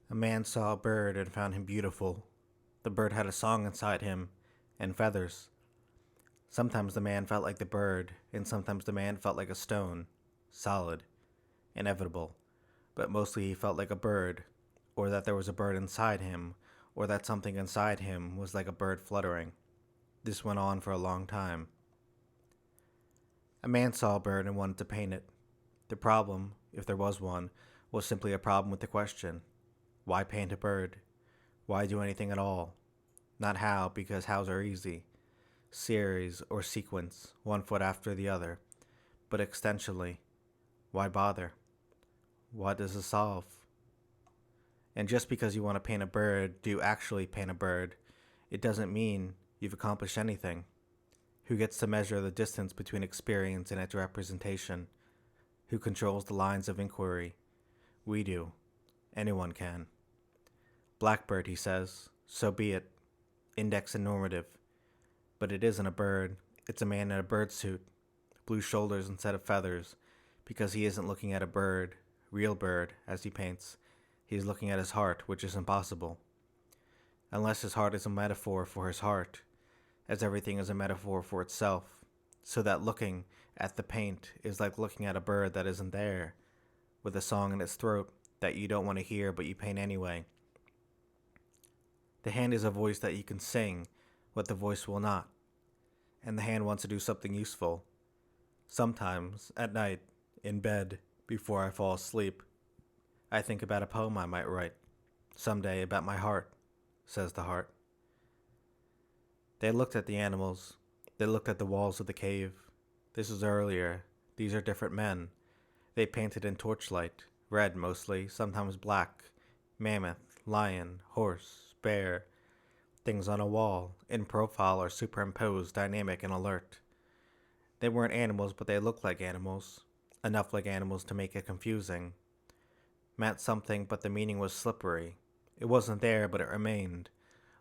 A man saw a bird and found him beautiful. The bird had a song inside him, and feathers. Sometimes the man felt like the bird, and sometimes the man felt like a stone, solid, inevitable. But mostly he felt like a bird, or that there was a bird inside him, or that something inside him was like a bird fluttering. This went on for a long time. A man saw a bird and wanted to paint it. The problem, if there was one, was simply a problem with the question: why paint a bird? Why do anything at all? Not how, because hows are easy. Series or sequence, one foot after the other. But extensionally, why bother? What does it solve? And just because you want to paint a bird, do you actually paint a bird? It doesn't mean you've accomplished anything. Who gets to measure the distance between experience and its representation? Who controls the lines of inquiry? We do. Anyone can. Blackbird, he says. So be it. Index and normative. But it isn't a bird. It's a man in a bird suit. Blue shoulders instead of feathers. Because he isn't looking at a bird, real bird, as he paints. He's looking at his heart, which is impossible. Unless his heart is a metaphor for his heart, as everything is a metaphor for itself. So that looking at the paint is like looking at a bird that isn't there, with a song in its throat that you don't want to hear but you paint anyway. The hand is a voice that you can sing, what the voice will not. And the hand wants to do something useful. Sometimes, at night, in bed, before I fall asleep, I think about a poem I might write. Someday about my heart, says the heart. They looked at the animals. They looked at the walls of the cave. This was earlier. These are different men. They painted in torchlight, red mostly, sometimes black. Mammoth, lion, horse, bear. Things on a wall, in profile or superimposed, dynamic and alert. They weren't animals, but they looked like animals. Enough like animals to make it confusing. Meant something, but the meaning was slippery. It wasn't there, but it remained.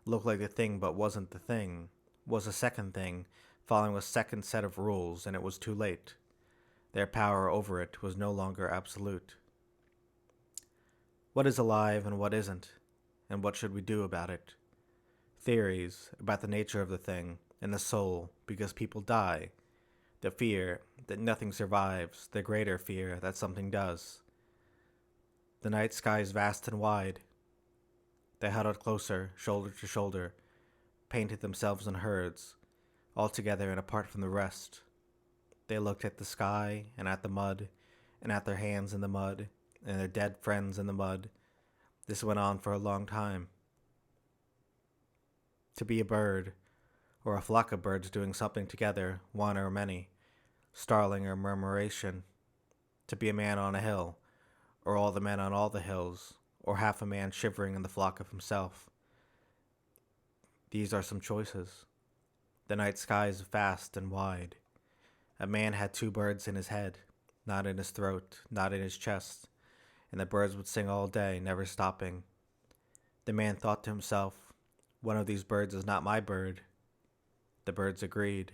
Looked like the thing, but wasn't the thing. Was a second thing, following a second set of rules, and it was too late. Their power over it was no longer absolute. What is alive and what isn't? And what should we do about it? Theories about the nature of the thing and the soul, because people die. The fear that nothing survives, the greater fear that something does. The night sky is vast and wide. They huddled closer, shoulder to shoulder, painted themselves in herds, all together and apart from the rest. They looked at the sky and at the mud, and at their hands in the mud, and their dead friends in the mud. This went on for a long time. To be a bird, or a flock of birds doing something together, one or many, starling or murmuration. To be a man on a hill, or all the men on all the hills, or half a man shivering in the flock of himself. These are some choices. The night sky is vast and wide. A man had two birds in his head, not in his throat, not in his chest, and the birds would sing all day, never stopping. The man thought to himself, one of these birds is not my bird. The birds agreed.